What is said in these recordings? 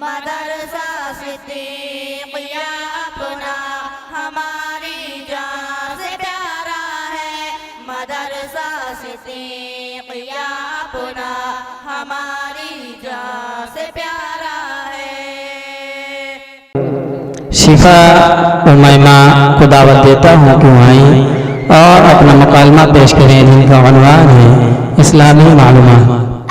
मदरसा सिद्दीक़िया अपना हमारी जान से प्यारा है। मदरसा सिद्दीक़िया अपना हमारी जान से प्यारा है। शिफा उमैमा को दावत देता हूँ कि आई और अपना मुकालमा पेश करें, जिनका उन्वान है इस्लामी मालूमात।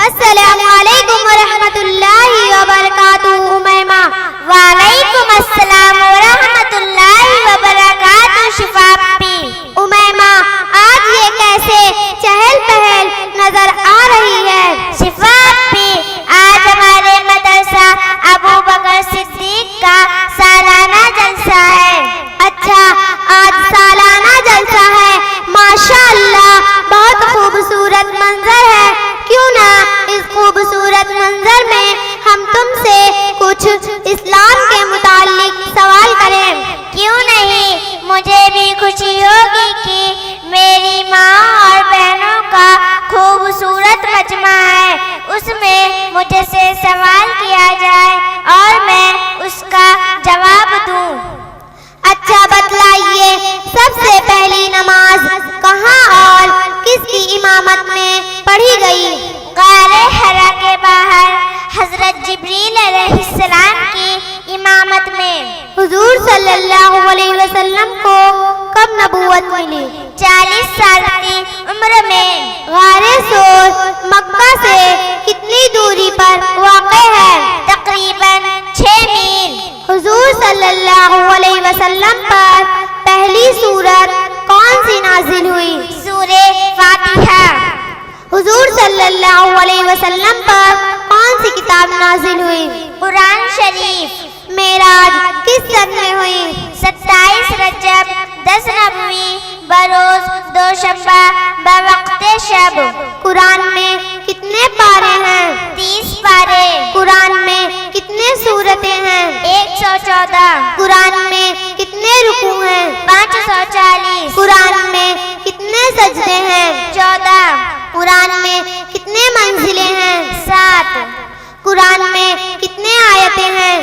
अस्सलामु अलैकुम व रहमतुल्लाहि व बरकातुहू। उमैमा वालेकुम अस्सलाम व रहमतुल्लाहि व बरकातुहू। शिफा पी उमैमा, आज ये कैसे चहल पहल नजर आ रही है? शिफा पी, आज हमारे मदरसा अबू बकर सिद्दीक का सालाना जलसा है। अच्छा, आज सालाना जलसा है, माशाअल्लाह, बहुत खूबसूरत मंजर है। क्यों ना इस खूबसूरत मंजर में हम तुमसे कुछ इस्लाम के मुताल्लिक सवाल करें? क्यों नहीं, मुझे भी खुशी होगी कि मेरी माँ और बहनों का खूबसूरत मजमा है, उसमें मुझसे सवाल किया जाए और मैं उसका जवाब दूं। अच्छा बतलाइए, सबसे पहली नमाज कहाँ और किसकी इमामत में पढ़ी गई? गारे हरा के बाहर हजरत जिब्रील अलैहिस्सलाम की इमामत में। हुजूर सल्लल्लाहु अलैहि वसल्लम को कब नबूवत मिली? 40 साल की उम्र में। गारे सोर मक्का से कितनी दूरी पर वाक़े है? तकरीबन 6 मील। हुजूर सल्लल्लाहु अलैहि वसल्लम पर पहली सूरत कौन सी नाजिल हुई? सूरे फातिहा। हुजूर सल्लल्लाहु अलैहि वसल्लम पर कौन सी किताब नाजिल हुई? कुरान शरीफ। मेराज किस सन में हुई? 27 रजब 10 नबवी बरोज दोशंबा बवक्ते शब। कुरान में कितने पारे हैं? 30 पारे। कुरान में कितने सूरतें हैं? 114। कुरान में कितने रुकू हैं? 540। कुरान में कितने सजदे हैं? 14। कुरान में कितने मंजिलें हैं? 7। कुरान में कितने आयतें हैं?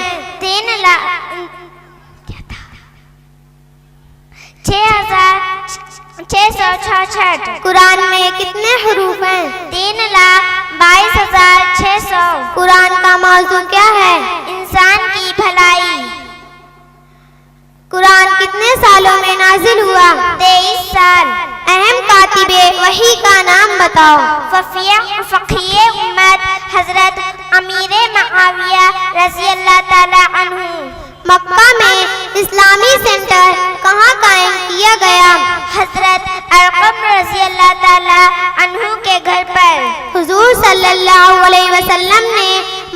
6,666। कुरान में कितने हरूफ हैं? 3,22,600। कुरान का मौजू क्या है? इंसान की भलाई। कुरान कितने सालों में नाजिल हुआ? 23 साल। अहम कातिबे वही का नाम बताओ। फ़क़ीहे उम्मत हजरत अमीरे मुआविया रज़ी अल्लाह ताला अन्हु। मक्का में इस्लामी सेंटर कहाँ कायम किया गया? हजरत अरक़म रज़ी अल्लाह ताला अन्हु के घर पर। हुजूर सल्लल्लाहु अलैहि वसल्लम ने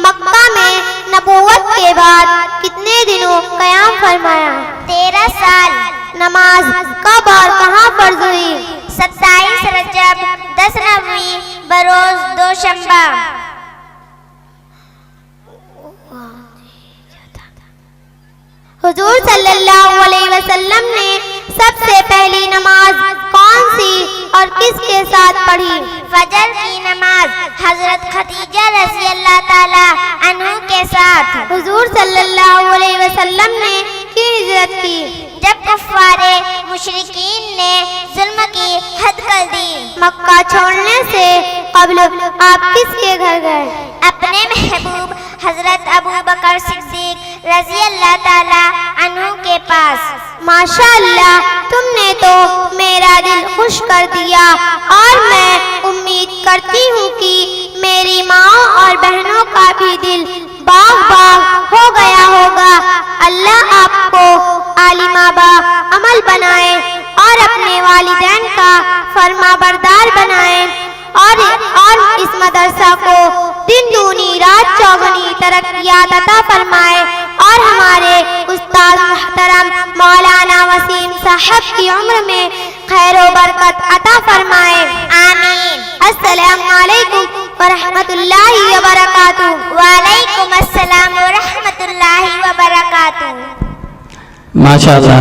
मक्का में नबूवत के बाद कितने दिनों क़याम फरमाया? 13 साल। नमाज कब और कहाँ फर्ज हुई? 27 रजब 10 नबवी बरोज दोशंबा। हुजूर सल्लल्लाहु अलैहि वसल्लम ने सबसे पहली नमाज कौन सी और किसके साथ पढ़ी? फजर की नमाज हजरत खदीजा रज़ी अल्लाह ताला अन्हु के साथ। हुजूर सल्लल्लाहु अलैहि वसल्लम ने क्यों हिजरत की? जब कुफ़ारे मुशरिकीन ने जुल्म की हद कर दी। मक्का छोड़ने से कब्ल आप किसके घर गए? अपने महबूब हजरत अबू बकर सिद्दीक रज़ी अल्लाह ताला अन्हु के पास। माशाअल्लाह, तुमने तो मेरा दिल खुश कर दिया और मैं उम्मीद करती हूँ कि मेरी माँ और बहनों का भी दिल बाग बाग हो गया होगा। अल्लाह आपको आलिमा बा अमल बनाए और अपने वालिदैन का फरमा बरदार बनाए और इस मदरसा को दिन दूनी रात चौगुनी तरक्कियात अता फरमाए और हमारे उस्ताद मुहतरम मौलाना वसीम साहब की उम्र में खैर व बरकत अता फरमाए। आमीन। अस्सलामु अलैकुम व रहमतुल्लाहि व बरकातुहू। वालेकुम अस्सलाम व रहमतुल्लाहि व बरकातुहू। माशाअल्लाह।